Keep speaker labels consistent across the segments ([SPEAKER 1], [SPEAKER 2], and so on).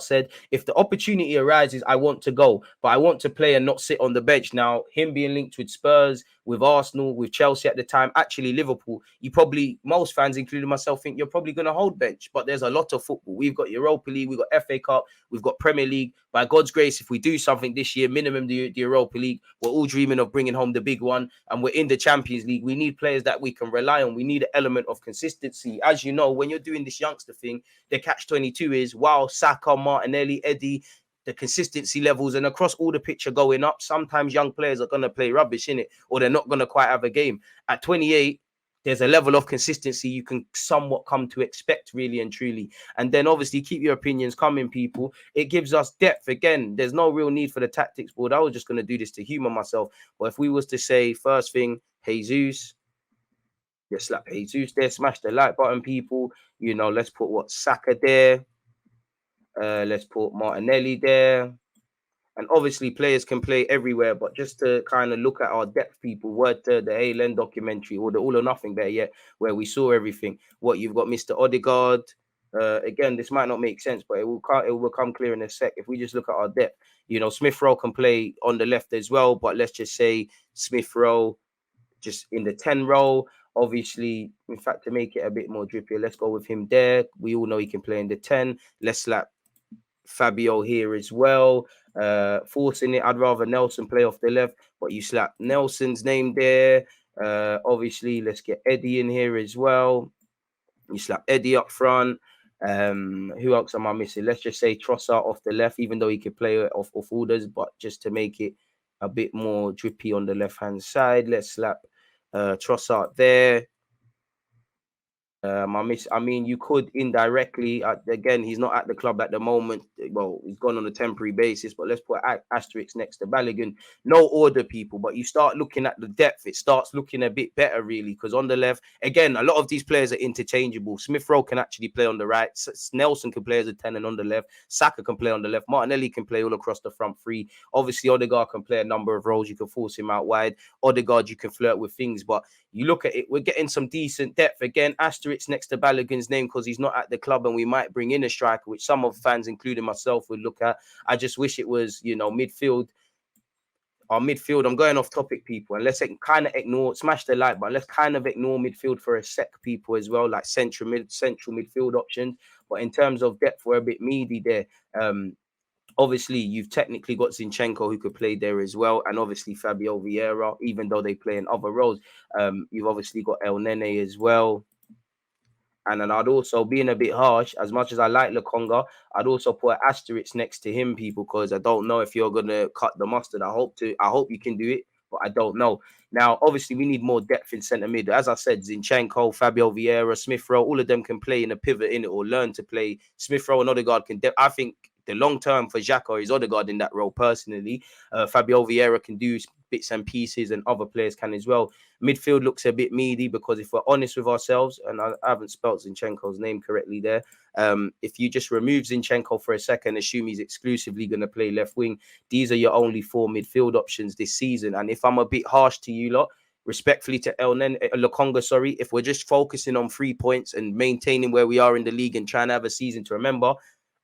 [SPEAKER 1] said, if the opportunity arises, I want to go, but I want to play and not sit on the bench. Now, him being linked with Spurs, with Arsenal, with Chelsea at the time, actually Liverpool, most fans, including myself, think you're probably going to hold bench, but there's a lot of football. We've got Europa League, we've got FA Cup, we've got Premier League. By God's grace, if we do something this year, minimum the Europa League, we're all dreaming of bringing home the big one, and we're in the Champions League. We need players that we can rely on. We need an element of consistency. As you know, when you're doing this youngster thing, the catch-22 is, wow, Saka, Martinelli, Eddie, the consistency levels and across all the pitch are going up. Sometimes young players are going to play rubbish, innit? Or they're not going to quite have a game. At 28, there's a level of consistency you can somewhat come to expect, really and truly. And then obviously keep your opinions coming, people. It gives us depth. Again, there's no real need for the tactics board. I was just going to do this to humor myself. But if we was to say, first thing, Jesus, just slap Jesus there, smash the like button, people. You know, let's put Saka there. Let's put Martinelli there. And obviously players can play everywhere, but just to kind of look at our depth, people, word to the Haaland documentary or the All or Nothing there yet, where we saw everything. What you've got, Mr. Odegaard. Again, this might not make sense, but it will become clear in a sec. If we just look at our depth, you know, Smith Rowe can play on the left as well, but let's just say Smith Rowe just in the 10 role. Obviously, in fact, to make it a bit more drippier, let's go with him there. We all know he can play in the 10. Let's slap Fabio here as well. Forcing it, I'd rather Nelson play off the left, but you slap Nelson's name there. Obviously, let's get Eddie in here as well. You slap Eddie up front. Who else am I missing? Let's just say Trossard off the left, even though he could play off orders, but just to make it a bit more drippy on the left-hand side, let's slap Trossard there. I mean, you could indirectly, again, he's not at the club at the moment. Well, he's gone on a temporary basis, but let's put asterisk next to Balogun. No order, people, but you start looking at the depth. It starts looking a bit better, really, because on the left, again, a lot of these players are interchangeable. Smith Rowe can actually play on the right. Nelson can play as a 10 and on the left. Saka can play on the left. Martinelli can play all across the front three. Obviously, Odegaard can play a number of roles. You can force him out wide. Odegaard, you can flirt with things, but you look at it, we're getting some decent depth. Again, asterisk next to Balogun's name because he's not at the club and we might bring in a striker, which some of fans, including myself, would look at. I just wish it was, you know, midfield. Our midfield, I'm going off topic, people, and let's kind of ignore, smash the like button. Let's kind of ignore midfield for a sec, people, as well, like central midfield options. But in terms of depth, we're a bit meaty there. Obviously, you've technically got Zinchenko who could play there as well, and obviously Fabio Vieira, even though they play in other roles. You've obviously got El Nene as well. And then I'd also, being a bit harsh, as much as I like Lokonga, I'd also put an asterisk next to him, people, because I don't know if you're gonna cut the mustard. I hope you can do it, but I don't know. Now, obviously, we need more depth in centre mid. As I said, Zinchenko, Fabio Vieira, Smith Rowe, all of them can play in a pivot in it or learn to play. Smith Rowe and Odegaard can. I think the long term for Xhaka is Odegaard in that role personally. Fabio Vieira can do bits and pieces, and other players can as well. Midfield looks a bit meaty because if we're honest with ourselves, and I haven't spelled Zinchenko's name correctly there, if you just remove Zinchenko for a second, assume he's exclusively going to play left wing, these are your only 4 midfield options this season. And if I'm a bit harsh to you lot, respectfully to Lokonga, sorry, if we're just focusing on 3 points and maintaining where we are in the league and trying to have a season to remember,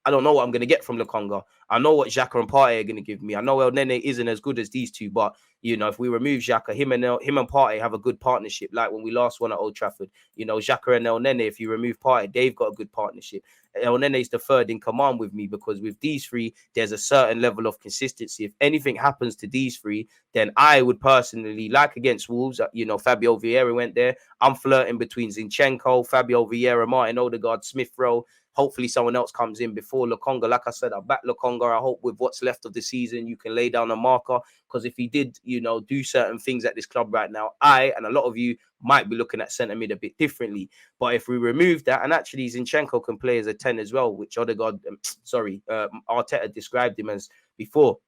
[SPEAKER 1] I don't know what I'm going to get from Lokonga. I know what Xhaka and Partey are going to give me. I know El Nene isn't as good as these two, but, you know, if we remove Xhaka, him and Partey have a good partnership, like when we last won at Old Trafford. You know, Xhaka and El Nene, if you remove Partey, they've got a good partnership. El Nene's the third in command with me because with these three, there's a certain level of consistency. If anything happens to these three, then I would personally, like against Wolves, you know, Fabio Vieira went there. I'm flirting between Zinchenko, Fabio Vieira, Martin Odegaard, Smith Rowe. Hopefully someone else comes in before Lokonga. Like I said, I back Lokonga. I hope with what's left of the season, you can lay down a marker. Because if he did, you know, do certain things at this club right now, I and a lot of you might be looking at centre mid a bit differently. But if we remove that, and actually Zinchenko can play as a 10 as well, which Arteta described him as before.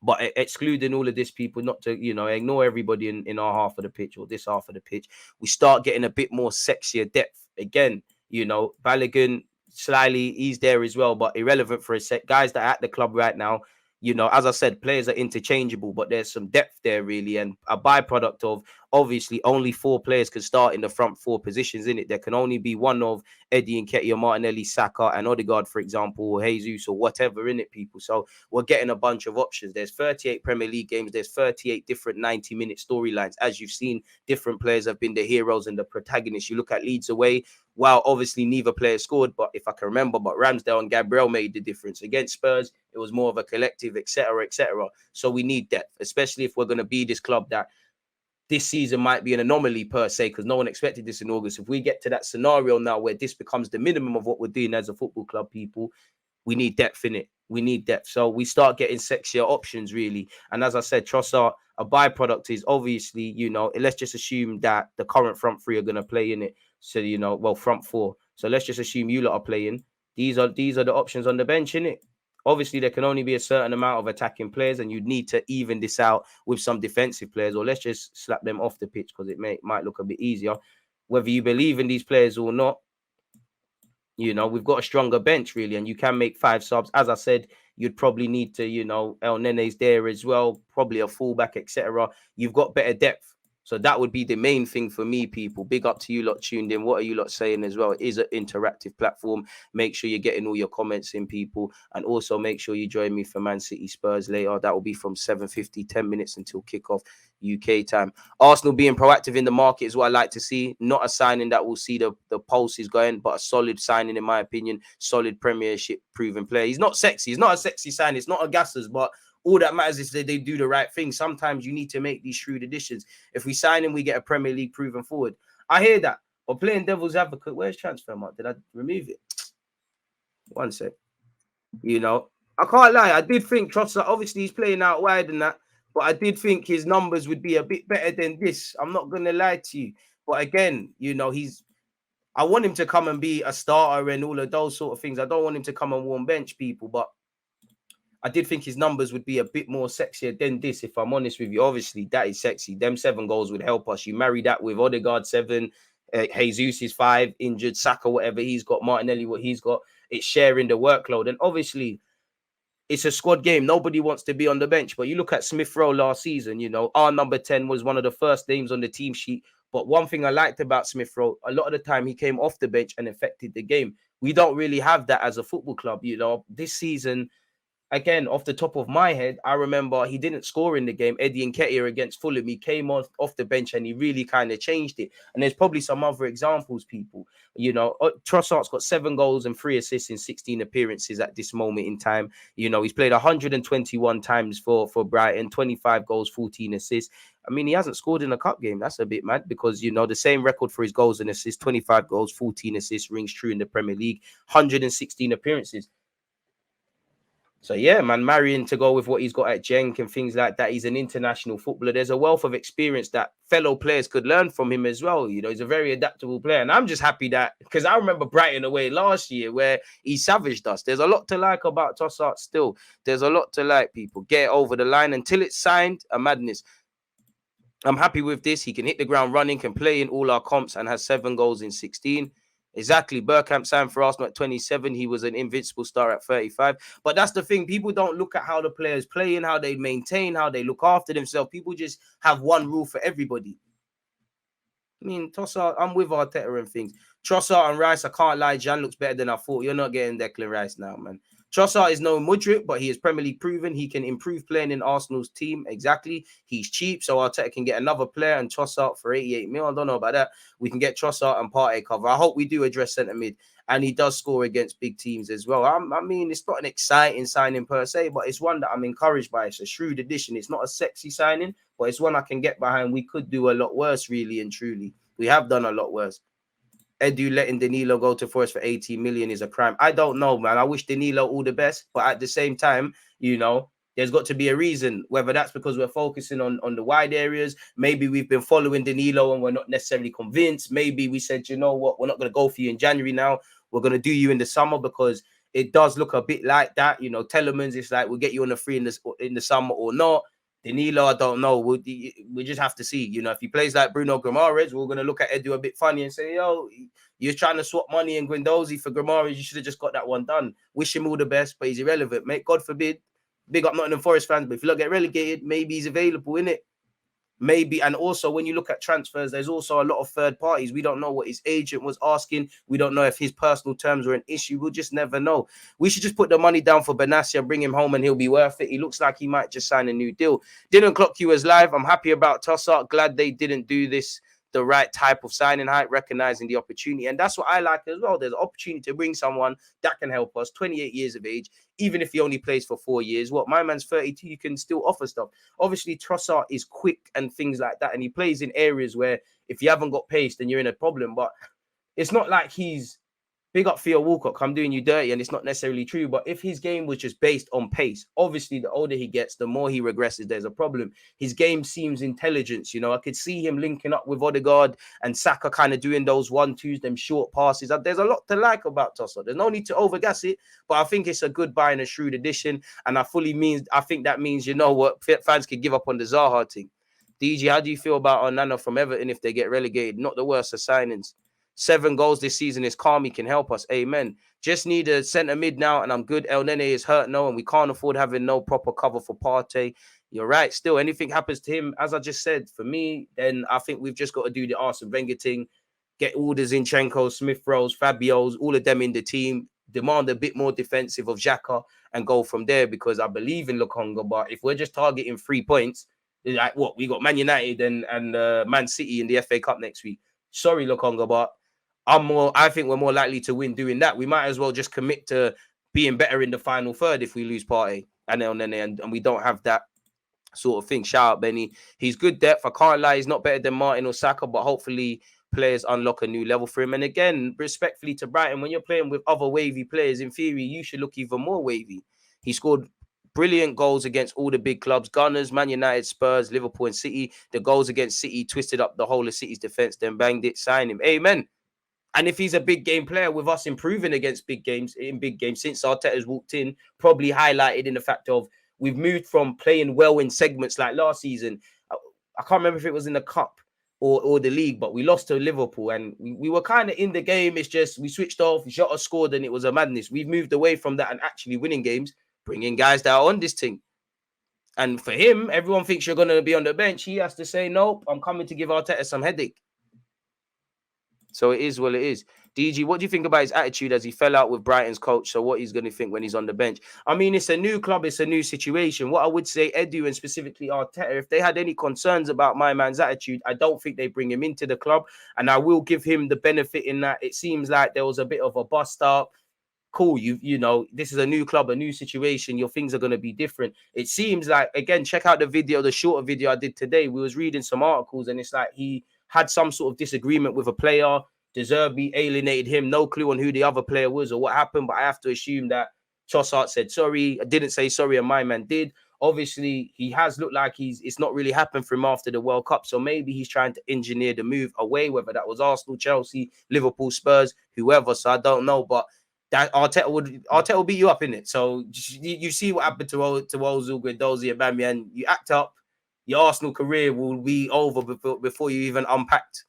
[SPEAKER 1] But excluding all of this, people, not to, you know, ignore everybody in our half of the pitch or this half of the pitch, we start getting a bit more sexier depth. Again, you know, Balogun, slightly, he's there as well, but irrelevant for a sec. Guys that are at the club right now, You know, as I said, players are interchangeable, but there's some depth there really, and a byproduct of obviously only 4 players can start in the front 4 positions in it. There can only be one of Eddie Nketiah, Martinelli, Saka, and Odegaard, for example, or Jesus or whatever in it, people. So we're getting a bunch of options. There's 38 Premier League games. There's 38 different 90-minute storylines. As you've seen, different players have been the heroes and the protagonists. You look at Leeds away. Well, obviously neither player scored, but if I can remember, but Ramsdale and Gabriel made the difference. Against Spurs, it was more of a collective, etc., etc. So we need depth, especially if we're going to be this club that this season might be an anomaly per se, because no one expected this in August. If we get to that scenario now where this becomes the minimum of what we're doing as a football club, people, we need depth in it. We need depth. So we start getting sexier options, really. And as I said, Trossard, a byproduct is obviously, you know, let's just assume that the current front 3 are going to play in it. So, you know, well, front 4. So let's just assume you lot are playing. These are the options on the bench, innit? Obviously, there can only be a certain amount of attacking players, and you'd need to even this out with some defensive players, or let's just slap them off the pitch because it might look a bit easier. Whether you believe in these players or not, you know, we've got a stronger bench, really, and you can make 5 subs. As I said, you'd probably need to, you know, El Nene's there as well, probably a fullback, etc. You've got better depth. So that would be the main thing for me, people. Big up to you lot tuned in. What are you lot saying as well? It is an interactive platform. Make sure you're getting all your comments in, people. And also make sure you join me for Man City Spurs later. That will be from 7:50, 10 minutes until kickoff UK time. Arsenal being proactive in the market is what I like to see. Not a signing that will see the pulses going, but a solid signing, in my opinion. Solid Premiership proven player. He's not sexy. He's not a sexy sign. It's not a gassers, but all that matters is that they do the right thing. Sometimes you need to make these shrewd additions. If we sign him, we get a Premier League proven forward. I hear that. But playing devil's advocate, where's transfer mark? Did I remove it? One sec. You know, I can't lie. I did think Trossard, obviously he's playing out wide and that, but I did think his numbers would be a bit better than this. I'm not going to lie to you. But again, you know, I want him to come and be a starter and all of those sort of things. I don't want him to come and warm bench people, but I did think his numbers would be a bit more sexier than this, if I'm honest with you. Obviously, that is sexy. Them 7 goals would help us. You marry that with Odegaard 7, Jesus is 5, injured, Saka, whatever he's got, Martinelli, what he's got. It's sharing the workload. And obviously, it's a squad game. Nobody wants to be on the bench. But you look at Smith Rowe last season, you know, our number 10 was one of the first names on the team sheet. But one thing I liked about Smith Rowe, a lot of the time he came off the bench and affected the game. We don't really have that as a football club, you know. This season, again, off the top of my head, I remember he didn't score in the game. Eddie Nketiah against Fulham, he came off the bench and he really kind of changed it. And there's probably some other examples, people. You know, Trossard's got 7 goals and 3 assists in 16 appearances at this moment in time. You know, he's played 121 times for Brighton, 25 goals, 14 assists. I mean, he hasn't scored in a cup game. That's a bit mad because, you know, the same record for his goals and assists, 25 goals, 14 assists, rings true in the Premier League, 116 appearances. So, yeah, man, marrying to go with what he's got at Genk and things like that. He's an international footballer. There's a wealth of experience that fellow players could learn from him as well. You know, he's a very adaptable player. And I'm just happy that, because I remember Brighton away last year where he savaged us. There's a lot to like about Trossard still. There's a lot to like, people. Get it over the line until it's signed, a madness. I'm happy with this. He can hit the ground running, can play in all our comps and has 7 goals in 16. Exactly. Bergkamp signed for Arsenal at 27. He was an invincible star at 35. But that's the thing. People don't look at how the players play and how they maintain, how they look after themselves. People just have one rule for everybody. I mean, Trossard, I'm with Arteta and things. Trossard and Rice, I can't lie. Jan looks better than I thought. You're not getting Declan Rice now, man. Trossard is no Mudryk, but he is Premier League proven. He can improve playing in Arsenal's team. Exactly. He's cheap, so Arteta can get another player and Trossard for 88 mil. I don't know about that. We can get Trossard and Partey cover. I hope we do address centre mid, and he does score against big teams as well. I mean, it's not an exciting signing per se, but it's one that I'm encouraged by. It's a shrewd addition. It's not a sexy signing, but it's one I can get behind. We could do a lot worse, really and truly. We have done a lot worse. Edu letting Danilo go to Forest for 18 million is a crime. I don't know, man. I wish Danilo all the best, but at the same time, you know, there's got to be a reason, whether that's because we're focusing on the wide areas. Maybe we've been following Danilo and we're not necessarily convinced. Maybe we said, you know what, we're not going to go for you in January now. We're going to do you in the summer because it does look a bit like that. You know, Telemans, it's like we'll get you on the free in the summer or not. Danilo, I don't know. We just have to see. You know, if he plays like Bruno Guimaraes, we're going to look at Edu a bit funny and say, yo, you're trying to swap money and Guendouzi for Guimaraes. You should have just got that one done. Wish him all the best, but he's irrelevant, mate. God forbid. Big up Nottingham Forest fans, but if you look get relegated, maybe he's available, in it. Maybe. And also when you look at transfers, there's also a lot of third parties. We don't know what his agent was asking. We don't know if his personal terms were an issue. We'll just never know. We should just put the money down for Benassia, bring him home, and he'll be worth it. He looks like he might just sign a new deal. Didn't clock you as live. I'm happy about Trossard. Glad they didn't do this the right type of signing height, recognizing the opportunity. And that's what I like as well. There's an opportunity to bring someone that can help us, 28 years of age, even if he only plays for 4 years. What, my man's 32, you can still offer stuff. Obviously, Trossard is quick and things like that, and he plays in areas where if you haven't got pace, then you're in a problem. But it's not like he's... Big up Theo Walcott, I'm doing you dirty, and it's not necessarily true. But if his game was just based on pace, obviously the older he gets, the more he regresses. There's a problem. His game seems intelligence. You know, I could see him linking up with Odegaard and Saka, kind of doing those 1-2s, them short passes. There's a lot to like about Trossard. There's no need to overgas it, but I think it's a good buy and a shrewd addition. And I think that means, you know what, fans can give up on the Zaha thing. DG, how do you feel about Onana from Everton if they get relegated? Not the worst of signings. 7 goals this season is calm. He can help us. Amen. Just need a centre mid now, and I'm good. El Nene is hurt now, and we can't afford having no proper cover for Partey. You're right. Still, anything happens to him, as I just said, for me, then I think we've just got to do the Arsene Wenger thing. Get all the Zinchenko, Smith Rose, Fabios, all of them in the team. Demand a bit more defensive of Xhaka and go from there, because I believe in Lokonga. But if we're just targeting 3 points, like what? We got Man United and Man City in the FA Cup next week. Sorry, Lokonga, but I think we're more likely to win doing that. We might as well just commit to being better in the final third if we lose Partey and we don't have that sort of thing. Shout out Benny. He's good depth. I can't lie, he's not better than Martin or Saka, but hopefully players unlock a new level for him. And again, respectfully to Brighton, when you're playing with other wavy players, in theory, you should look even more wavy. He scored brilliant goals against all the big clubs: Gunners, Man United, Spurs, Liverpool and City. The goals against City twisted up the whole of City's defence, then banged it. Sign him. Amen. And if he's a big game player, with us improving against big games since Arteta's walked in, probably highlighted in the fact of we've moved from playing well in segments like last season. I can't remember if it was in the cup or the league, but we lost to Liverpool and we were kind of in the game. It's just we switched off, Jota scored, and it was a madness. We've moved away from that and actually winning games, bringing guys that are on this thing. And for him, everyone thinks you're going to be on the bench. He has to say, nope, I'm coming to give Arteta some headache. So it is what it is. DG, what do you think about his attitude as he fell out with Brighton's coach? So what he's going to think when he's on the bench? I mean, it's a new club. It's a new situation. What I would say, Edu and specifically Arteta, if they had any concerns about my man's attitude, I don't think they bring him into the club. And I will give him the benefit in that it seems like there was a bit of a bust up. Cool, you know, this is a new club, a new situation. Your things are going to be different. It seems like, again, check out the video, the shorter video I did today. We was reading some articles and it's like he had some sort of disagreement with a player. De Zerbi alienated him. No clue on who the other player was or what happened, but I have to assume that Trossard said sorry. I didn't say sorry, and my man did. Obviously, he has looked like it's not really happened for him after the World Cup, so maybe he's trying to engineer the move away, whether that was Arsenal, Chelsea, Liverpool, Spurs, whoever. So I don't know, but that Arteta will beat you up in it. So you see what happened to Ozil, Guendouzi, and Aubameyang. You act up, your Arsenal career will be over before you even unpacked.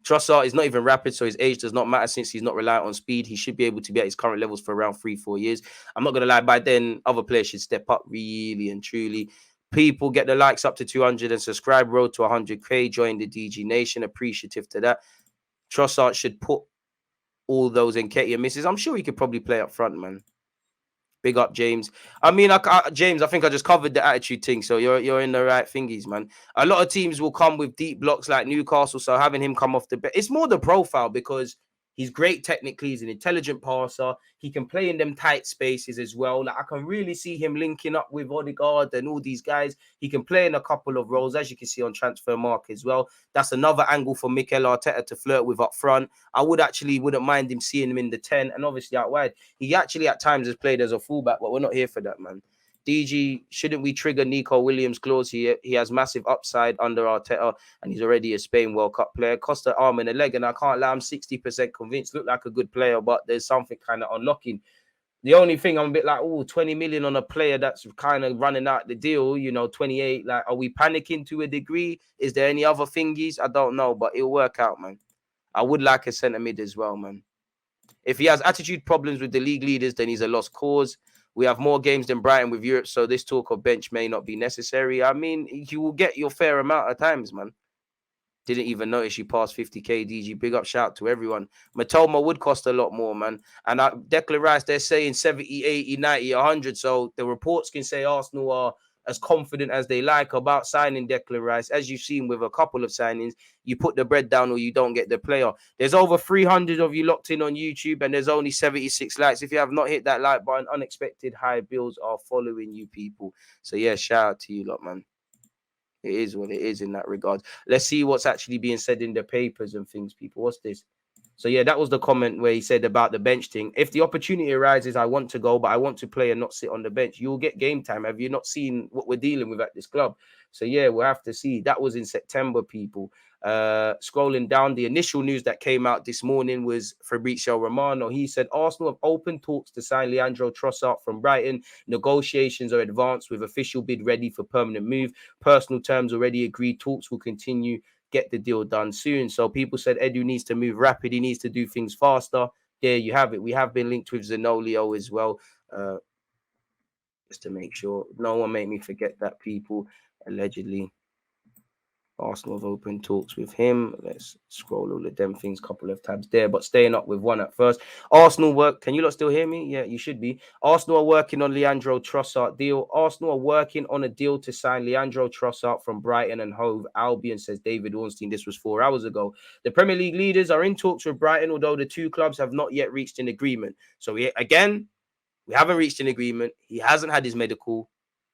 [SPEAKER 1] Trossard is not even rapid, so his age does not matter since he's not reliant on speed. He should be able to be at his current levels for around 3-4 years. I'm not going to lie, by then, other players should step up really and truly. People get the likes up to 200 and subscribe, road to 100K. Join the DG Nation. Appreciative to that. Trossard should put all those Nketiah misses. I'm sure he could probably play up front, man. Big up, James. I mean, James, I think I just covered the attitude thing, so you're in the right thingies, man. A lot of teams will come with deep blocks like Newcastle, so having him come off the bench, it's more the profile because he's great technically. He's an intelligent passer. He can play in them tight spaces as well. Like I can really see him linking up with Odegaard and all these guys. He can play in a couple of roles, as you can see on Transfer Market as well. That's another angle for Mikel Arteta to flirt with up front. I wouldn't mind him seeing him in the 10 and obviously out wide. He actually at times has played as a fullback, but we're not here for that, man. DG, shouldn't we trigger Nico Williams' clause? He has massive upside under Arteta, and he's already a Spain World Cup player. Cost an arm and a leg, and I can't lie, I'm 60% convinced. Look like a good player, but there's something kind of unlocking. The only thing I'm a bit like, 20 million on a player that's kind of running out the deal, 28. Like, are we panicking to a degree? Is there any other thingies? I don't know, but it'll work out, man. I would like a centre mid as well, man. If he has attitude problems with the league leaders, then he's a lost cause. We have more games than Brighton with Europe, so this talk of bench may not be necessary. I mean, you will get your fair amount of times, man. Didn't even notice you passed 50k, DG. Big up, shout to everyone. Matoma would cost a lot more, man. And Declan Rice, they're saying 70, 80, 90, 100. So the reports can say Arsenal are as confident as they like about signing Declan Rice. As you've seen with a couple of signings, you put the bread down or you don't get the player. There's over 300 of you locked in on YouTube and there's only 76 likes. If you have not hit that like button, unexpected high bills are following you people. So yeah, shout out to you lot, man. It is what it is in that regard. Let's see what's actually being said in the papers and things, people. What's this? So yeah, that was the comment where he said about the bench thing. If the opportunity arises, I want to go, but I want to play and not sit on the bench. You'll get game time. Have you not seen what we're dealing with at this club? So yeah, we'll have to see. That was in September, people. Scrolling down, the initial news that came out this morning was Fabrizio Romano. He said Arsenal have opened talks to sign Leandro Trossard from Brighton. Negotiations are advanced with official bid ready for permanent move. Personal terms already agreed. Talks will continue. Get the deal done soon. So people said Edu needs to move rapid. He needs to do things faster. There you have it. We have been linked with Zaniolo as well. Just to make sure no one make me forget that, people. Allegedly, Arsenal have opened talks with him. Let's scroll all of them things, couple of tabs there, but staying up with one at first. Arsenal work. Can you lot still hear me? Yeah, you should be. Arsenal are working on Leandro Trossard deal. Arsenal are working on a deal to sign Leandro Trossard from Brighton and Hove Albion, says David Ornstein. This was 4 hours ago. The Premier League leaders are in talks with Brighton, although the two clubs have not yet reached an agreement. So we haven't reached an agreement. He hasn't had his medical.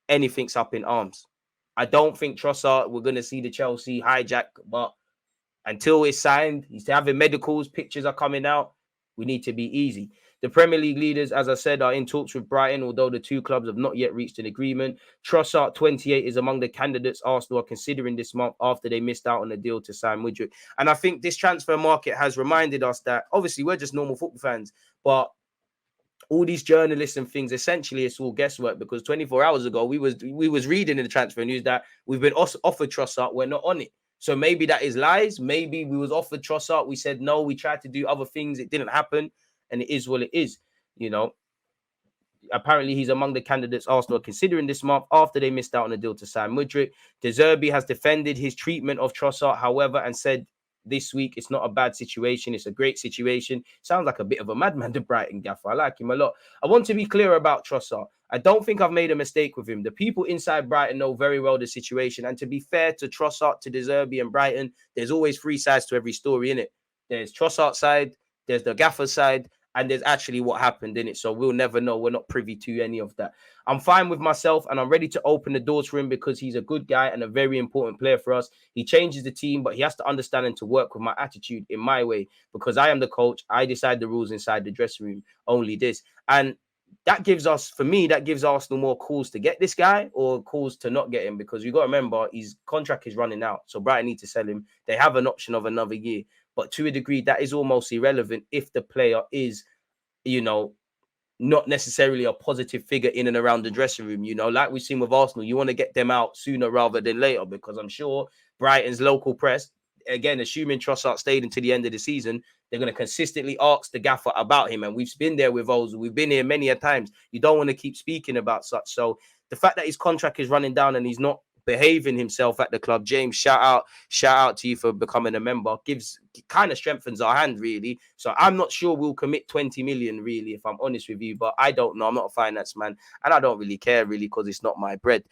[SPEAKER 1] Anything's up in arms. I don't think Trossard, we're going to see the Chelsea hijack, but until it's signed, he's having medicals, pictures are coming out. We need to be easy. The Premier League leaders, as I said, are in talks with Brighton, although the two clubs have not yet reached an agreement. Trossard, 28, is among the candidates Arsenal are considering this month after they missed out on a deal to sign Mudryk. And I think this transfer market has reminded us that, obviously, we're just normal football fans, but all these journalists and things, essentially, it's all guesswork, because 24 hours ago, we was reading in the transfer news that we've been offered Trossard, we're not on it. So maybe that is lies. Maybe we was offered Trossard, we said no, we tried to do other things, it didn't happen, and it is what it is, you know. Apparently, he's among the candidates Arsenal are considering this month after they missed out on a deal to sign Mudryk. De Zerbi has defended his treatment of Trossard, however, and said this week it's not a bad situation, it's a great situation. Sounds like a bit of a madman to Brighton gaffer. I like him a lot. I want to be clear about Trossard. I don't think I've made a mistake with him. The people inside Brighton know very well the situation, and to be fair to Trossard, to De Zerbi and Brighton, there's always three sides to every story, innit? There's Trossard's side, there's the gaffer's side, and there's actually what happened in it. So we'll never know. We're not privy to any of that. I'm fine with myself, and I'm ready to open the doors for him because he's a good guy and a very important player for us. He changes the team, but he has to understand and to work with my attitude in my way, because I am the coach. I decide the rules inside the dressing room, only this. And that gives us, for me, that gives Arsenal more calls to get this guy or calls to not get him, because you got to remember his contract is running out. So Brighton need to sell him. They have an option of another year. But to a degree, that is almost irrelevant if the player is, you know, not necessarily a positive figure in and around the dressing room. You know, like we've seen with Arsenal, you want to get them out sooner rather than later, because I'm sure Brighton's local press, again, assuming Trossard stayed until the end of the season, they're going to consistently ask the gaffer about him. And we've been there with Ozil. We've been here many a times. You don't want to keep speaking about such. So the fact that his contract is running down and he's not behaving himself at the club, James, shout out to you for becoming a member, kind of strengthens our hand, really. So I'm not sure we'll commit 20 million, really, if I'm honest with you, but I don't know. I'm not a finance man, and I don't really care, really, because it's not my bread.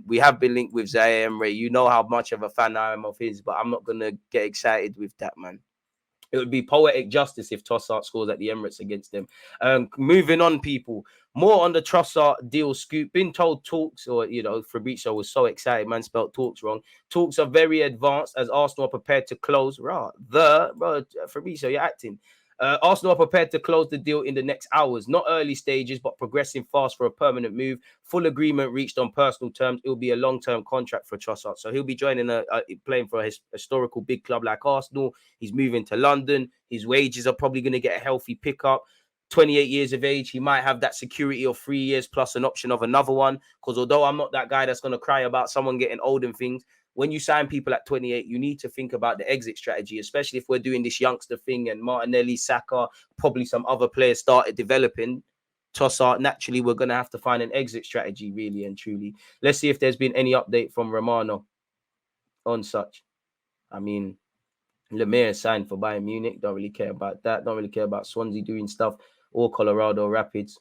[SPEAKER 1] We have been linked with Zaire Emery. You know how much of a fan I am of his, but I'm not gonna get excited with that, man. It would be poetic justice if Trossard scores at the Emirates against them. Moving on, people. More on the Trossard deal scoop. Been told talks, or, you know, Fabrizio was so excited, man, spelled talks wrong. Talks are very advanced as Arsenal are prepared to close. Fabrizio, you're acting. Arsenal are prepared to close the deal in the next hours. Not early stages, but progressing fast for a permanent move. Full agreement reached on personal terms. It will be a long-term contract for Trossard. So he'll be joining playing for a historical big club like Arsenal. He's moving to London. His wages are probably going to get a healthy pickup. 28 years of age, he might have that security of 3 years plus an option of another one. Because although I'm not that guy that's going to cry about someone getting old and things, when you sign people at 28, you need to think about the exit strategy, especially if we're doing this youngster thing and Martinelli, Saka, probably some other players started developing. Trossard, naturally, we're going to have to find an exit strategy, really and truly. Let's see if there's been any update from Romano on such. I mean, Lemire signed for Bayern Munich. Don't really care about that. Don't really care about Swansea doing stuff, or Colorado Rapids,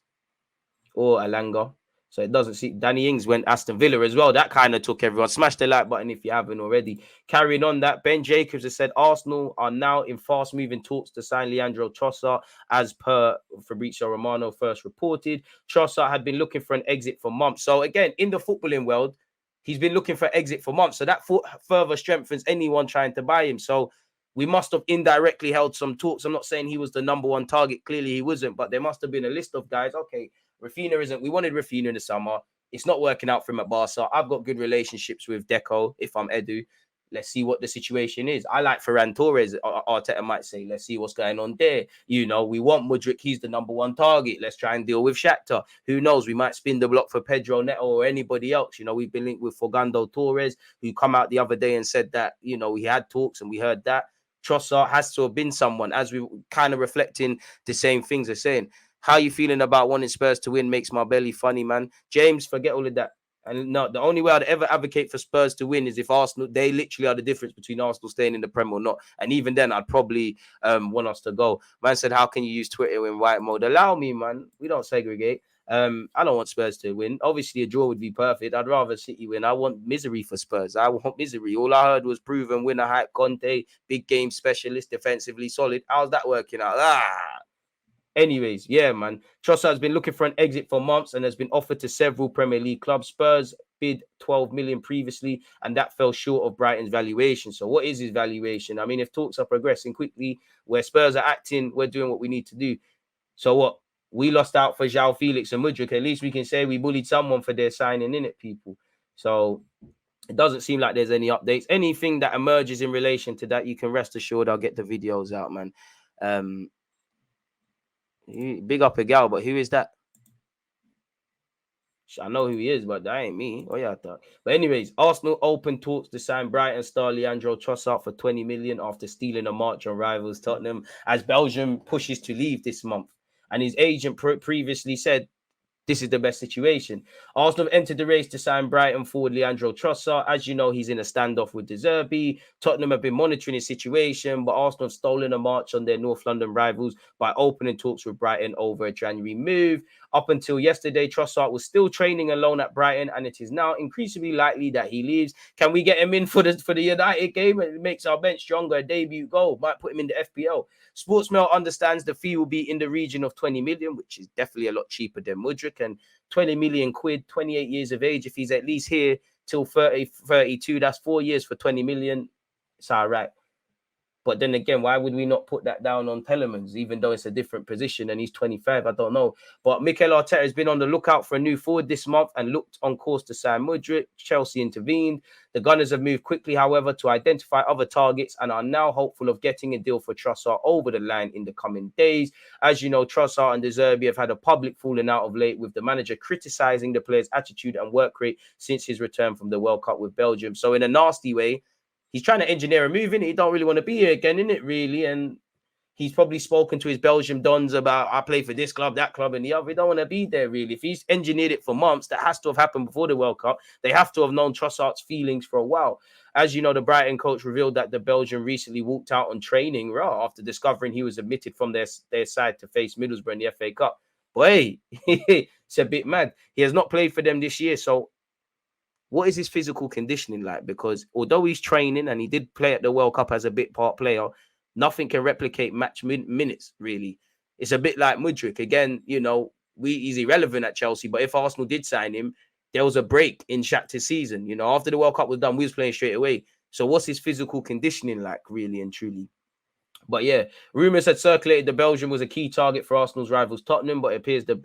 [SPEAKER 1] or Alanga. So it doesn't see. Danny Ings went Aston Villa as well. That kind of took everyone. Smash the like button if you haven't already. Carrying on that, Ben Jacobs has said Arsenal are now in fast-moving talks to sign Leandro Trossard, as per Fabrizio Romano first reported. Trossard had been looking for an exit for months. So again, in the footballing world, he's been looking for exit for months. So that further strengthens anyone trying to buy him. So we must have indirectly held some talks. I'm not saying he was the number one target. Clearly he wasn't, but there must have been a list of guys. Okay, Rafinha isn't. We wanted Rafinha in the summer. It's not working out for him at Barca. I've got good relationships with Deco if I'm Edu. Let's see what the situation is. I like Ferran Torres. Arteta might say, let's see what's going on there. You know, we want Mudryk. He's the number one target. Let's try and deal with Shakhtar. Who knows? We might spin the block for Pedro Neto or anybody else. You know, we've been linked with Fogando Torres, who come out the other day and said that, you know, we had talks and we heard that. Trossard has to have been someone, as we kind of reflecting the same things they're saying. How you feeling about wanting Spurs to win makes my belly funny, man. James, forget all of that. And no, the only way I'd ever advocate for Spurs to win is if Arsenal, they literally are the difference between Arsenal staying in the Prem or not. And even then, I'd probably want us to go. Man said, how can you use Twitter in white mode? Allow me, man. We don't segregate. I don't want Spurs to win. Obviously, a draw would be perfect. I'd rather City win. I want misery for Spurs. I want misery. All I heard was proven winner hype, Conte, big game specialist, defensively solid. How's that working out? Anyways, yeah, man. Trossard has been looking for an exit for months and has been offered to several Premier League clubs. Spurs bid 12 million previously, and that fell short of Brighton's valuation. So what is his valuation? I mean, if talks are progressing quickly, where Spurs are acting, we're doing what we need to do. So what? We lost out for João Felix and Mudryk. At least we can say we bullied someone for their signing in it, people. So it doesn't seem like there's any updates. Anything that emerges in relation to that, you can rest assured I'll get the videos out, man. Big up a gal, but who is that? I know who he is, but that ain't me. Oh, yeah, I thought. But anyways, Arsenal open talks to sign Brighton star Leandro Trossard for 20 million after stealing a march on rivals Tottenham, as Belgium pushes to leave this month. And his agent previously said this is the best situation. Arsenal have entered the race to sign Brighton forward Leandro Trossard. As you know, he's in a standoff with Diaby. Tottenham have been monitoring his situation, but Arsenal have stolen a march on their North London rivals by opening talks with Brighton over a January move. Up until yesterday, Trossard was still training alone at Brighton, and it is now increasingly likely that he leaves. Can we get him in for the United game? It makes our bench stronger. A debut goal might put him in the FPL. Sportsmail understands the fee will be in the region of 20 million, which is definitely a lot cheaper than Mudryk. And 20 million quid, 28 years of age, if he's at least here till 32, that's 4 years for 20 million. It's all right. But then again, why would we not put that down on Telemans, even though it's a different position and he's 25? I don't know. But Mikel Arteta has been on the lookout for a new forward this month and looked on course to sign Mudryk. Chelsea intervened. The Gunners have moved quickly, however, to identify other targets and are now hopeful of getting a deal for Trossard over the line in the coming days. As you know, Trossard and De Zerbi have had a public falling out of late, with the manager criticising the player's attitude and work rate since his return from the World Cup with Belgium. So in a nasty way, he's trying to engineer a move, innit? He don't really want to be here again, innit, really? And he's probably spoken to his Belgium dons about, I play for this club, that club, and the other. He don't want to be there, really. If he's engineered it for months, that has to have happened before the World Cup. They have to have known Trossard's feelings for a while. As you know, the Brighton coach revealed that the Belgian recently walked out on training after discovering he was admitted from their side to face Middlesbrough in the FA Cup. But hey, it's a bit mad. He has not played for them this year, so what is his physical conditioning like? Because although he's training and he did play at the World Cup as a bit part player, nothing can replicate match minutes, really. It's a bit like Mudryk. Again, you know, he's irrelevant at Chelsea, but if Arsenal did sign him, there was a break in Shakhtar's season. You know, after the World Cup was done, we was playing straight away. So what's his physical conditioning like, really and truly? But yeah, rumours had circulated the Belgian was a key target for Arsenal's rivals Tottenham, but it appears the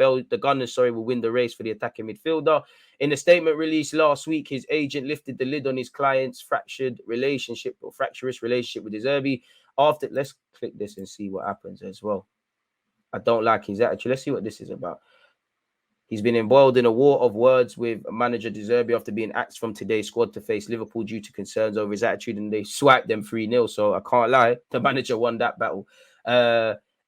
[SPEAKER 1] Gunners, will win the race for the attacking midfielder. In a statement released last week, his agent lifted the lid on his client's fractious relationship with De Zerbi. Let's click this and see what happens as well. I don't like his attitude. Let's see what this is about. He's been embroiled in a war of words with manager De Zerbi after being axed from today's squad to face Liverpool due to concerns over his attitude, and they swiped them 3-0. So I can't lie, the manager won that battle.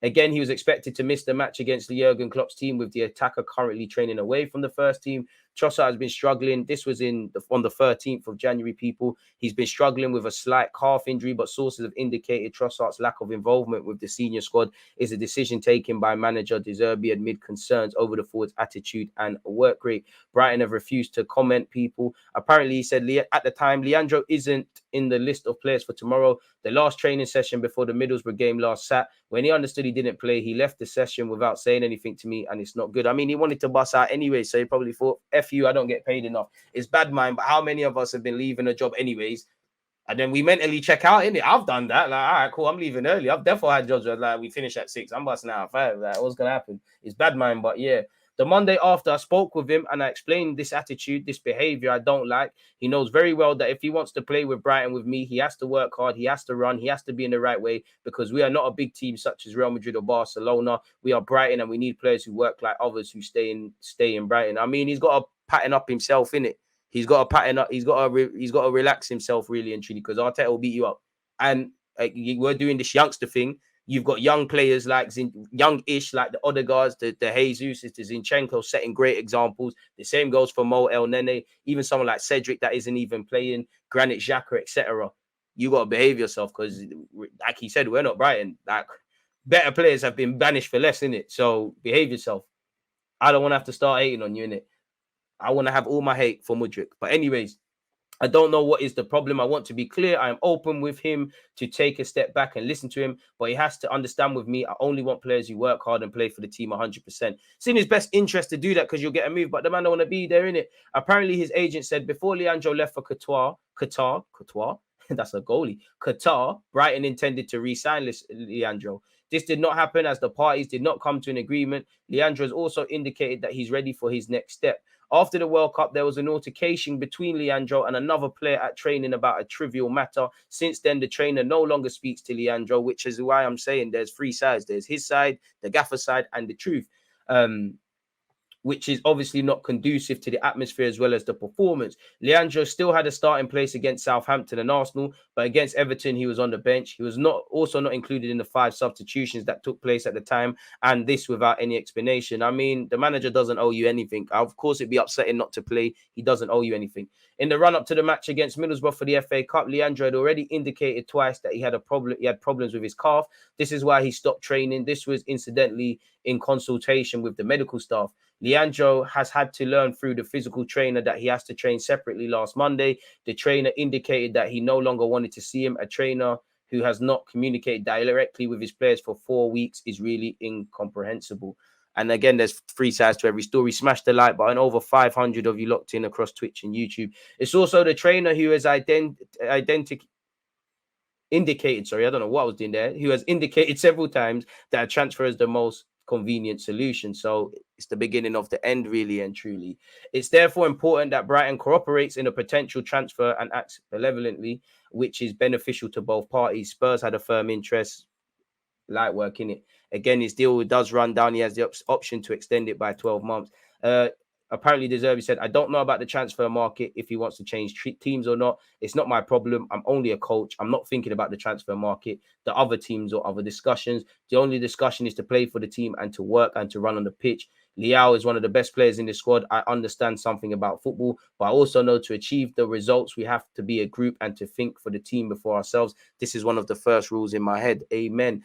[SPEAKER 1] Again, he was expected to miss the match against the Jurgen Klopp's team, with the attacker currently training away from the first team. Trossard has been struggling. This was on the 13th of January, people. He's been struggling with a slight calf injury, but sources have indicated Trossard's lack of involvement with the senior squad is a decision taken by manager De Zerbi amid concerns over the forward's attitude and work rate. Brighton have refused to comment, people. Apparently, he said at the time, Leandro isn't in the list of players for tomorrow. The last training session before the Middlesbrough game last Sat, when he understood he didn't play, he left the session without saying anything to me, and it's not good. I mean, he wanted to bust out anyway, so he probably thought, F you, I don't get paid enough. It's bad mind, but how many of us have been leaving a job anyways, and then we mentally check out, innit? I've done that. Like, all right, cool, I'm leaving early. I've definitely had jobs where, like, we finish at 6. I'm busting out at 5. Like, what's going to happen? It's bad mind, but yeah. The Monday after, I spoke with him and I explained this attitude, this behavior I don't like. He knows very well that if he wants to play with Brighton with me, he has to work hard, he has to run, he has to be in the right way, because we are not a big team such as Real Madrid or Barcelona. We are Brighton, and we need players who work like others who stay in Brighton. I mean, he's got to pattern up himself, innit? He's got to pattern up. He's got to relax himself, really and truly, because Arteta will beat you up. And we're doing this youngster thing. You've got young players like young-ish, like the Odegaards, the Jesus, the Zinchenko, setting great examples. The same goes for Mo El Nene, even someone like Cedric that isn't even playing, Granit Xhaka, etc. You got to behave yourself, because, like he said, we're not Brighton. Like, better players have been banished for less, innit? So behave yourself. I don't want to have to start hating on you, innit? I want to have all my hate for Mudryk. But anyways, I don't know what is the problem. I want to be clear. I am open with him to take a step back and listen to him, but he has to understand with me, I only want players who work hard and play for the team 100%. It's in his best interest to do that, because you'll get a move, but the man don't want to be there, innit? Apparently, his agent said before Leandro left for Qatar, that's a goalie, Qatar, Brighton intended to re-sign Leandro. This did not happen, as the parties did not come to an agreement. Leandro has also indicated that he's ready for his next step. After the World Cup, there was an altercation between Leandro and another player at training about a trivial matter. Since then, the trainer no longer speaks to Leandro, which is why I'm saying there's 3 sides. There's his side, the gaffer side, and the truth. Which is obviously not conducive to the atmosphere as well as the performance. Leandro still had a starting place against Southampton and Arsenal, but against Everton, he was on the bench. He was also not included in the 5 substitutions that took place at the time, and this without any explanation. I mean, the manager doesn't owe you anything. Of course, it'd be upsetting not to play. He doesn't owe you anything. In the run-up to the match against Middlesbrough for the FA Cup, Leandro had already indicated twice that he had problems with his calf. This is why he stopped training. This was incidentally in consultation with the medical staff. Leandro has had to learn through the physical trainer that he has to train separately last Monday. The trainer indicated that he no longer wanted to see him. A trainer who has not communicated directly with his players for 4 weeks is really incomprehensible. And again, there's 3 sides to every story. Smash the like button. Over 500 of you locked in across Twitch and YouTube. It's also the trainer who has indicated, I don't know what I was doing there, who has indicated several times that a transfer is the most convenient solution. So it's the beginning of the end, really and truly. It's therefore important that Brighton cooperates in a potential transfer and acts benevolently, which is beneficial to both parties. Spurs had a firm interest, light work in it. Again, his deal does run down. He has the option to extend it by 12 months. Apparently, De Zerbi said, I don't know about the transfer market, if he wants to change teams or not. It's not my problem. I'm only a coach. I'm not thinking about the transfer market, the other teams or other discussions. The only discussion is to play for the team and to work and to run on the pitch. Leao is one of the best players in the squad. I understand something about football, but I also know to achieve the results, we have to be a group and to think for the team before ourselves. This is one of the first rules in my head. Amen.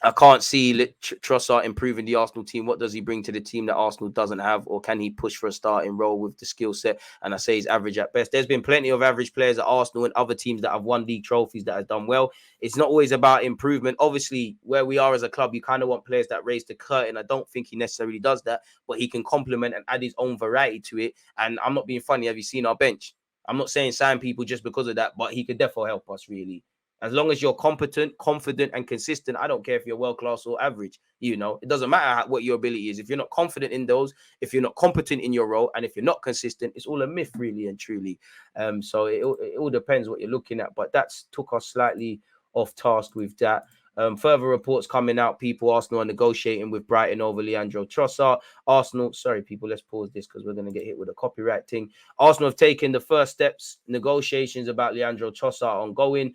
[SPEAKER 1] I can't see Trossard improving the Arsenal team. What does he bring to the team that Arsenal doesn't have? Or can he push for a starting role with the skill set? And I say he's average at best. There's been plenty of average players at Arsenal and other teams that have won league trophies that have done well. It's not always about improvement. Obviously, where we are as a club, you kind of want players that raise the curtain. I don't think he necessarily does that, but he can complement and add his own variety to it. And I'm not being funny. Have you seen our bench? I'm not saying sign people just because of that, but he could definitely help us, really. As long as you're competent, confident, and consistent, I don't care if you're world-class or average. It doesn't matter what your ability is. If you're not confident in those, if you're not competent in your role, and if you're not consistent, it's all a myth, really and truly. So it all depends what you're looking at. But that's took us slightly off task with that. Further reports coming out. Arsenal are negotiating with Brighton over Leandro Trossard. Sorry, people, let's pause this because we're going to get hit with a copyright thing. Arsenal have taken the first steps. Negotiations about Leandro Trossard ongoing.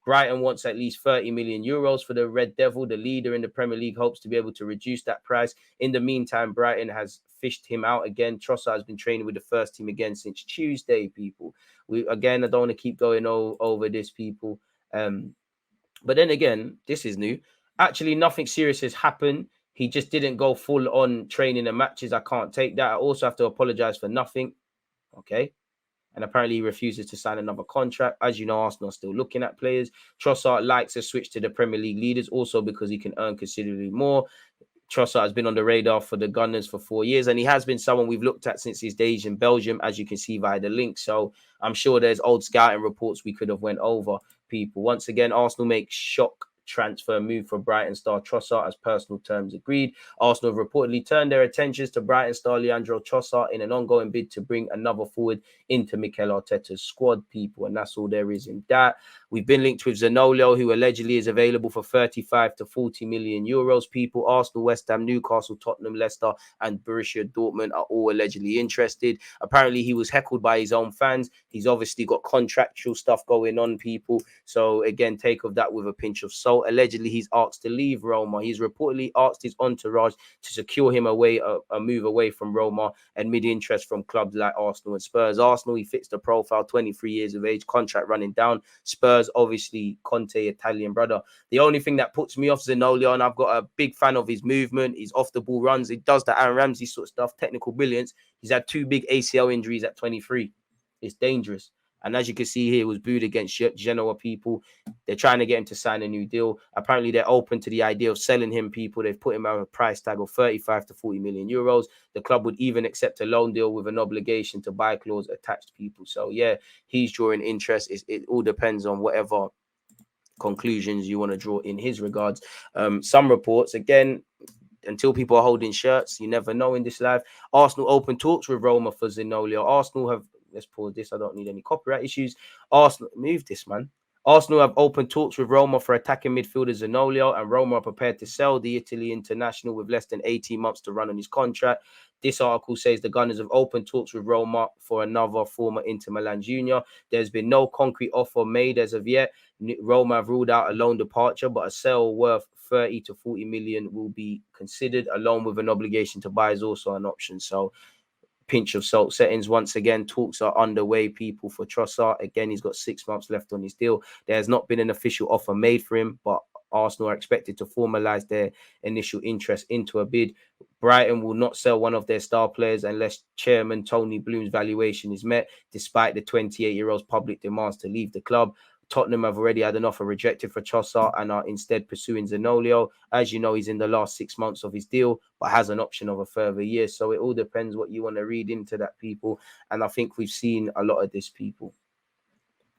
[SPEAKER 1] Brighton wants at least 30 million euros for the Red Devil. The leader in the Premier League hopes to be able to reduce that price. In the meantime, Brighton has fished him out again. Trossard has been training with the first team again since Tuesday, people. I don't want to keep going over this, people. But then again, this is new. Actually, nothing serious has happened. He just didn't go full on training and matches. I can't take that. I also have to apologize for nothing. Okay. And apparently he refuses to sign another contract. As you know, Arsenal are still looking at players. Trossard likes a switch to the Premier League leaders also because he can earn considerably more. Trossard has been on the radar for the Gunners for 4 years, and he has been someone we've looked at since his days in Belgium, as you can see via the link. So I'm sure there's old scouting reports we could have went over, people. Once again, Arsenal make shock transfer move for Brighton star Trossard as personal terms agreed. Arsenal have reportedly turned their attentions to Brighton star Leandro Trossard in an ongoing bid to bring another forward into Mikel Arteta's squad, people, and that's all there is in that. We've been linked with Zaniolo, who allegedly is available for 35 to 40 million euros, people. Arsenal, West Ham, Newcastle, Tottenham, Leicester, and Borussia Dortmund are all allegedly interested. Apparently, he was heckled by his own fans. He's obviously got contractual stuff going on, people. So, again, take of that with a pinch of salt. Allegedly, he's asked to leave Roma. He's reportedly asked his entourage to secure him a move away from Roma amid interest from clubs like Arsenal and Spurs. Arsenal, he fits the profile, 23 years of age, contract running down. Spurs, obviously, Conte, Italian brother. The only thing that puts me off Zaniolo, and I've got a big fan of his movement, his off-the-ball runs. He does the Aaron Ramsey sort of stuff, technical brilliance. He's had 2 big ACL injuries at 23. It's dangerous. And as you can see here, it was booed against Genoa, people. They're trying to get him to sign a new deal. Apparently, they're open to the idea of selling him, people. They've put him at a price tag of 35 to 40 million euros. The club would even accept a loan deal with an obligation to buy clause attached, people. So, yeah, he's drawing interest. It all depends on whatever conclusions you want to draw in his regards. Some reports, again, until people are holding shirts, you never know in this life. Arsenal open talks with Roma for Zaniolo. Arsenal have... Let's pause this. I don't need any copyright issues. Arsenal, move this, man. Arsenal have open talks with Roma for attacking midfielder Zaniolo, and Roma are prepared to sell the Italy international with less than 18 months to run on his contract. This article says the Gunners have open talks with Roma for another former Inter Milan junior. There's been no concrete offer made as of yet. Roma have ruled out a loan departure, but a sale worth 30 to 40 million will be considered. A loan with an obligation to buy is also an option. So, pinch of salt settings. Once again, talks are underway, people, for Trossard. Again, he's got 6 months left on his deal. There has not been an official offer made for him, but Arsenal are expected to formalise their initial interest into a bid. Brighton will not sell one of their star players unless Chairman Tony Bloom's valuation is met, despite the 28-year-old's public demands to leave the club. Tottenham have already had an offer rejected for Trossard and are instead pursuing Zaniolo. As you know, he's in the last 6 months of his deal, but has an option of a further year. So it all depends what you want to read into that, people. And I think we've seen a lot of this, people.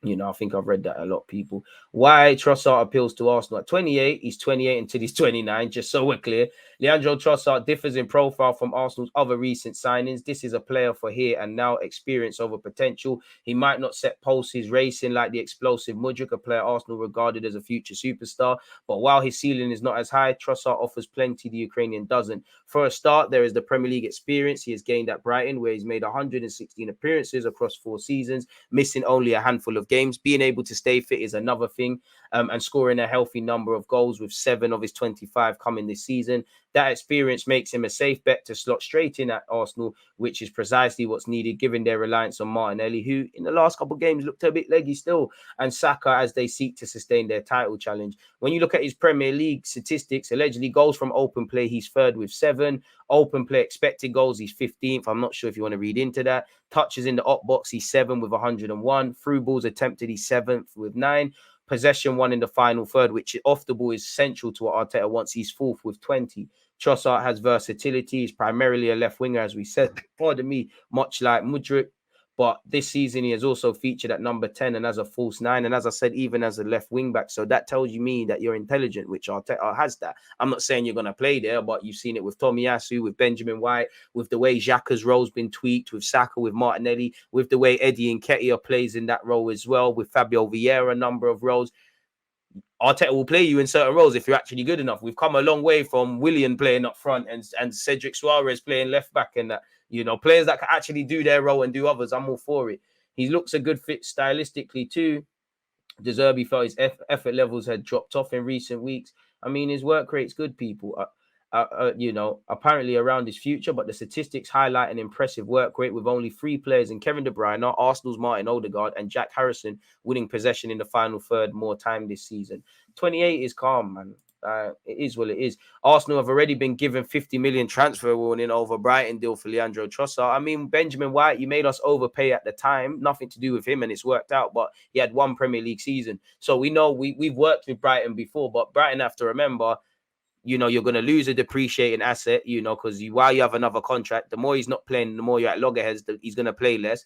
[SPEAKER 1] You know, I think I've read that a lot, people. Why Trossard appeals to Arsenal at 28. He's 28 until he's 29, just so we're clear. Leandro Trossard differs in profile from Arsenal's other recent signings. This is a player for here and now, experience over potential. He might not set pulses racing like the explosive Mudryk, a player Arsenal regarded as a future superstar. But while his ceiling is not as high, Trossard offers plenty the Ukrainian doesn't. For a start, there is the Premier League experience he has gained at Brighton, where he's made 116 appearances across 4 seasons, missing only a handful of games. Being able to stay fit is another thing, and scoring a healthy number of goals, with 7 of his 25 coming this season. That experience makes him a safe bet to slot straight in at Arsenal, which is precisely what's needed given their reliance on Martinelli, who in the last couple of games looked a bit leggy still, and Saka as they seek to sustain their title challenge. When you look at his Premier League statistics, allegedly goals from open play, he's 3rd with 7. Open play expected goals, he's 15th. I'm not sure if you want to read into that. Touches in the up box, he's 7 with 101. Through balls attempted, he's 7th with 9. Possession won in the final third, which off the ball is central to what Arteta wants. He's 4th with 20. Trossard has versatility. He's primarily a left winger, as we said, pardon me, much like Mudryk. But this season, he has also featured at number 10 and as a false 9. And as I said, even as a left wing back. So that tells me that you're intelligent, which Arteta has that. I'm not saying you're going to play there, but you've seen it with Tomiyasu, with Benjamin White, with the way Xhaka's role's been tweaked, with Saka, with Martinelli, with the way Eddie Nketiah plays in that role as well, with Fabio Vieira, a number of roles. Arteta will play you in certain roles if you're actually good enough. We've come a long way from Willian playing up front and Cedric Suarez playing left back and that. You know, players that can actually do their role and do others. I'm all for it. He looks a good fit stylistically too. De Zerbi felt his effort levels had dropped off in recent weeks. I mean, his work rate's good, people. Apparently around his future, but the statistics highlight an impressive work rate with only 3 players in Kevin De Bruyne, Arsenal's Martin Odegaard, and Jack Harrison winning possession in the final third more time this season. 28 is calm, man. It is what it is. Arsenal have already been given 50 million transfer warning over Brighton deal for Leandro Trossard. I mean, Benjamin White, you made us overpay at the time. Nothing to do with him, and it's worked out. But he had 1 Premier League season. So we know we've worked with Brighton before, but Brighton have to remember, you're going to lose a depreciating asset, because while you have another contract, the more he's not playing, the more you're at loggerheads, he's going to play less.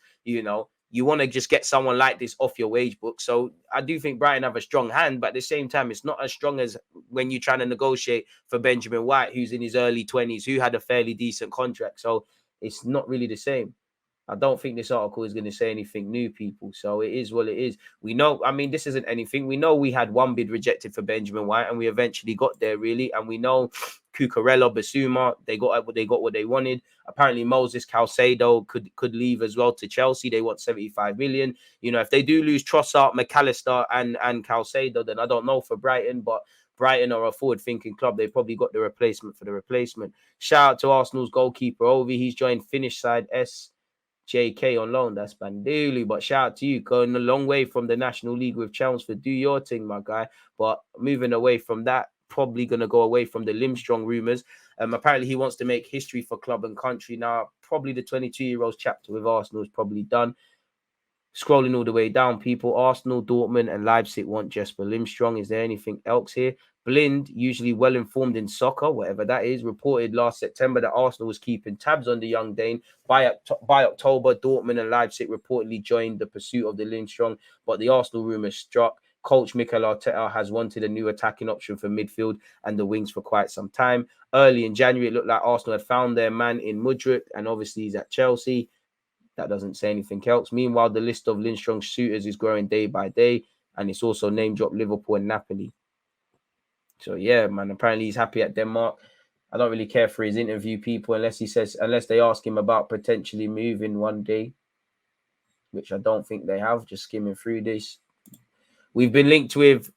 [SPEAKER 1] You want to just get someone like this off your wage book. So I do think Brighton have a strong hand, but at the same time, it's not as strong as when you're trying to negotiate for Benjamin White, who's in his early 20s, who had a fairly decent contract. So it's not really the same. I don't think this article is going to say anything new, people. So it is what it is. We know, I mean, this isn't anything. We know we had 1 bid rejected for Benjamin White, and we eventually got there, really. And we know Cucurella, Basuma, they got what they wanted. Apparently, Moses Caicedo could leave as well to Chelsea. They want 75 million. If they do lose Trossard, McAllister, and Caicedo, then I don't know for Brighton, but Brighton are a forward-thinking club. They probably got the replacement for the replacement. Shout out to Arsenal's goalkeeper, Ovi. He's joined Finnish side SJK on loan. That's Bandulu. But shout out to you, going a long way from the National League with Chelmsford. Do your thing, my guy. But moving away from that, probably going to go away from the Limstrong rumours. Apparently, he wants to make history for club and country. Now, probably the 22-year-old's chapter with Arsenal is probably done. Scrolling all the way down, people. Arsenal, Dortmund, and Leipzig want Jesper Limstrong. Is there anything else here? Blind, usually well informed in soccer, whatever that is, reported last September that Arsenal was keeping tabs on the young Dane. By October, Dortmund and Leipzig reportedly joined the pursuit of the Limstrong, but the Arsenal rumours struck. Coach Mikel Arteta has wanted a new attacking option for midfield and the wings for quite some time. Early in January, it looked like Arsenal had found their man in Mudryk, and obviously he's at Chelsea. That doesn't say anything else. Meanwhile, the list of Lindstrom's suitors is growing day by day, and it's also name-dropped Liverpool and Napoli. So, yeah, man, apparently he's happy at Denmark. I don't really care for his interview, people, unless they ask him about potentially moving one day, which I don't think they have, just skimming through this. We've been linked with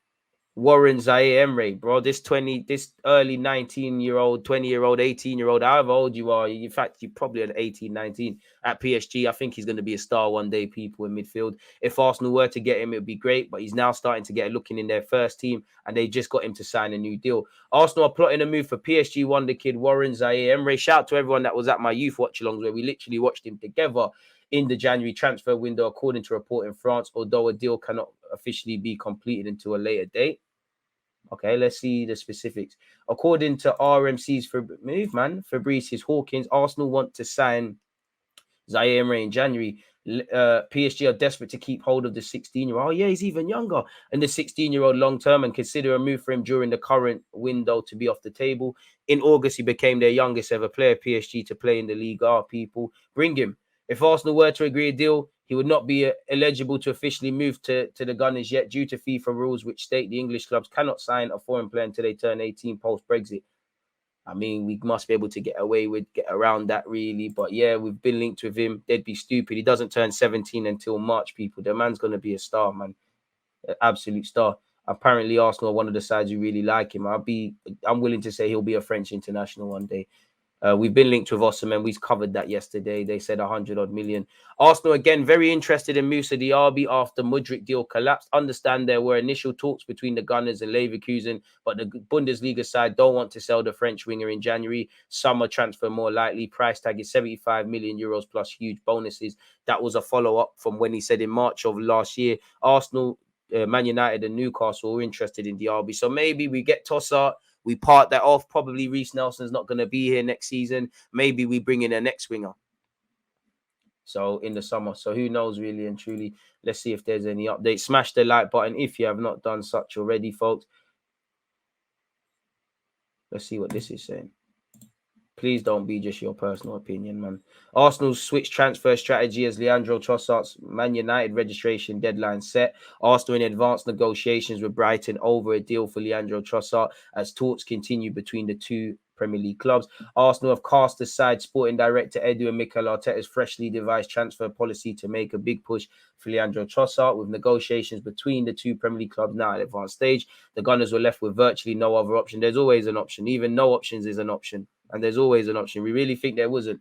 [SPEAKER 1] Warren Zaire-Emery, bro. This early 19-year-old, 20-year-old, 18-year-old, however old you are, in fact, you're probably at 18, 19 at PSG. I think he's going to be a star one day, people, in midfield. If Arsenal were to get him, it would be great, but he's now starting to get a look in their first team, and they just got him to sign a new deal. Arsenal are plotting a move for PSG wonder kid Warren Zaire-Emery. Shout out to everyone that was at my youth watch-alongs where we literally watched him together in the January transfer window, according to a report in France, although a deal cannot officially be completed until a later date. Okay, let's see the specifics. According to RMC's Fabrice Hawkins, Arsenal want to sign Zaire Emery in January. PSG are desperate to keep hold of the 16-year-old. Oh, yeah, he's even younger. And the 16-year-old long-term, and consider a move for him during the current window to be off the table. In August, he became their youngest ever player, PSG, to play in the Ligue 1. People, bring him. If Arsenal were to agree a deal, he would not be eligible to officially move to the Gunners yet due to FIFA rules which state the English clubs cannot sign a foreign player until they turn 18 post-Brexit. I mean, we must be able to get around that, really. But yeah, we've been linked with him. They'd be stupid. He doesn't turn 17 until March, people. The man's going to be a star, man. An absolute star. Apparently, Arsenal are one of the sides who really like him. I'm willing to say he'll be a French international one day. We've been linked with Osimhen. We've covered that yesterday. They said 100-odd million. Arsenal, again, very interested in Moussa Diaby after Mudryk deal collapsed. Understand there were initial talks between the Gunners and Leverkusen, but the Bundesliga side don't want to sell the French winger in January. Summer transfer more likely. Price tag is 75 million euros plus huge bonuses. That was a follow-up from when he said in March of last year, Arsenal, Man United and Newcastle were interested in Diaby. So maybe we get Trossard. We part that off. Probably Reece Nelson's not going to be here next season. Maybe we bring in a next winger. So in the summer. So who knows, really and truly. Let's see if there's any updates. Smash the like button if you have not done such already, folks. Let's see what this is saying. Please don't be just your personal opinion, man. Arsenal's switch transfer strategy as Leandro Trossard's Man United registration deadline set. Arsenal in advanced negotiations with Brighton over a deal for Leandro Trossard as talks continue between the two Premier League clubs. Arsenal have cast aside sporting director Edu and Mikel Arteta's freshly devised transfer policy to make a big push for Leandro Trossard, with negotiations between the two Premier League clubs now at advanced stage. The Gunners were left with virtually no other option. There's always an option. Even no options is an option. And there's always an option. We really think there wasn't.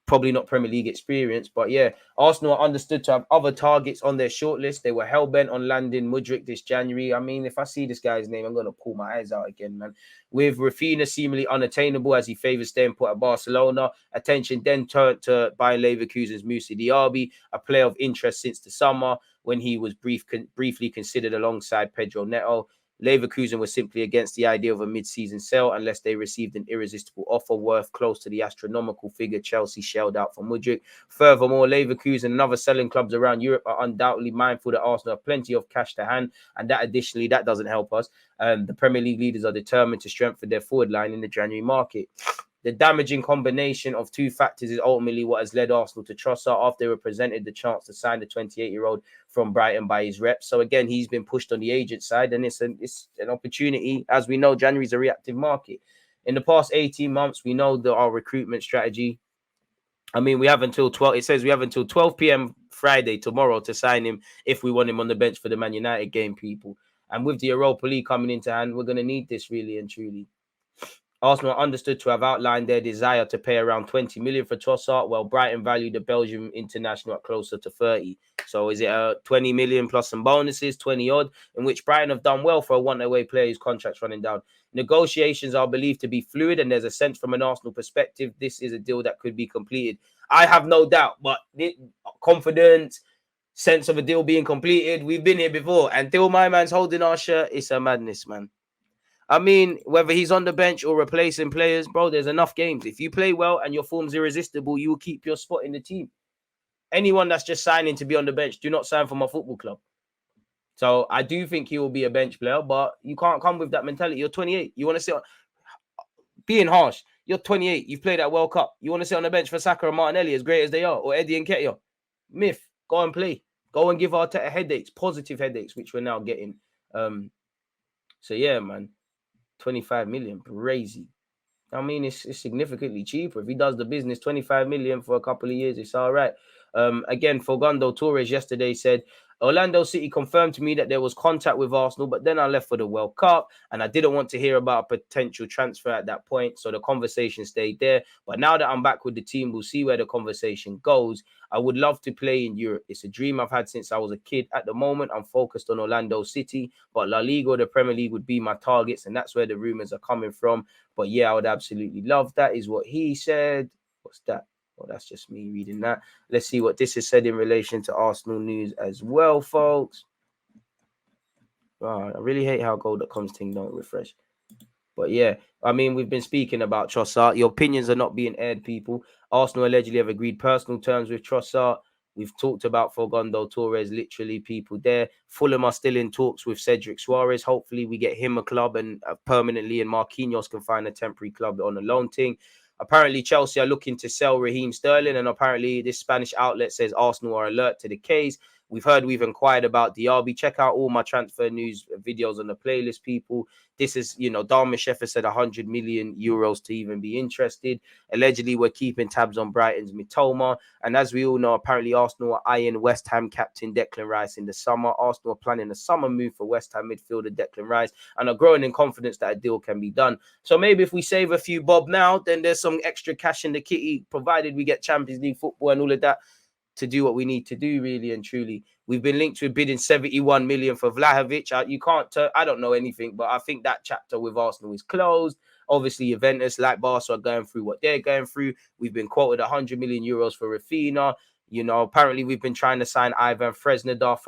[SPEAKER 1] Probably not Premier League experience, but yeah, Arsenal are understood to have other targets on their shortlist. They were hell-bent on landing Mudryk this January. I mean, if I see this guy's name, I'm going to pull my eyes out again, man. With Rafinha seemingly unattainable as he favours staying put at Barcelona, attention then turned to Bayer Leverkusen's Moussa Diaby, a player of interest since the summer when he was briefly considered alongside Pedro Neto. Leverkusen was simply against the idea of a mid-season sale unless they received an irresistible offer worth close to the astronomical figure Chelsea shelled out for Mudryk. Furthermore, Leverkusen and other selling clubs around Europe are undoubtedly mindful that Arsenal have plenty of cash to hand, and that additionally, that doesn't help us. The Premier League leaders are determined to strengthen their forward line in the January market. The damaging combination of two factors is ultimately what has led Arsenal to Trossard after they were presented the chance to sign the 28-year-old from Brighton by his reps. So again, he's been pushed on the agent side, and it's an opportunity. As we know, January is a reactive market. In the past 18 months, we know that our recruitment strategy, I mean, we have until 12. It says we have until 12 p.m. Friday, tomorrow, to sign him if we want him on the bench for the Man United game, people. And with the Europa League coming into hand, we're going to need this really and truly. Arsenal are understood to have outlined their desire to pay around 20 million for Trossard, while Brighton valued the Belgian international at closer to 30. So is it 20 million plus some bonuses, 20 odd, in which Brighton have done well for a one-away player whose contract's running down. Negotiations are believed to be fluid, and there's a sense from an Arsenal perspective this is a deal that could be completed. I have no doubt, but confidence, sense of a deal being completed, we've been here before. Until my man's holding our shirt, it's a madness, man. I mean, whether he's on the bench or replacing players, bro, there's enough games. If you play well and your form's irresistible, you will keep your spot in the team. Anyone that's just signing to be on the bench, do not sign for my football club. So I do think he will be a bench player, but you can't come with that mentality. You're 28. You want to sit on... Being harsh, you're 28. You've played at World Cup. You want to sit on the bench for Saka and Martinelli, as great as they are, or Eddie and Nketiah. Myth, go and play. Go and give Arteta headaches, positive headaches, which we're now getting. So yeah, man. 25 million, crazy. I mean, it's significantly cheaper. If he does the business, 25 million for a couple of years, it's all right. Again, Fogando Torres yesterday said, Orlando City confirmed to me that there was contact with Arsenal, but then I left for the World Cup and I didn't want to hear about a potential transfer at that point. So the conversation stayed there. But now that I'm back with the team, we'll see where the conversation goes. I would love to play in Europe. It's a dream I've had since I was a kid. At the moment, I'm focused on Orlando City, but La Liga or the Premier League would be my targets, and that's where the rumors are coming from. But yeah, I would absolutely love that, is what he said. What's that? Well, that's just me reading that. Let's see what this is said in relation to Arsenal news as well, folks. I really hate how goal.com's thing don't refresh. But yeah, I mean, we've been speaking about Trossard. Your opinions are not being aired, people. Arsenal allegedly have agreed personal terms with Trossard. We've talked about Fogando Torres, literally people there. Fulham are still in talks with Cedric Suarez. Hopefully we get him a club and permanently, and Marquinhos can find a temporary club on a loan thing. Apparently, Chelsea are looking to sell Raheem Sterling, and apparently this Spanish outlet says Arsenal are alert to the case. We've inquired about Diaby. Check out all my transfer news videos on the playlist, people. This is, Darmstadt has said 100 million euros to even be interested. Allegedly, we're keeping tabs on Brighton's Mitoma. And as we all know, apparently Arsenal are eyeing West Ham captain Declan Rice in the summer. Arsenal are planning a summer move for West Ham midfielder Declan Rice and are growing in confidence that a deal can be done. So maybe if we save a few bob now, then there's some extra cash in the kitty, provided we get Champions League football and all of that, to do what we need to do, really and truly. We've been linked with bidding 71 million for Vlahovic. I don't know anything, but I think that chapter with Arsenal is closed. Obviously, Juventus, like Barca, are going through what they're going through. We've been quoted 100 million euros for Rafinha. Apparently we've been trying to sign Ivan Fresnadar from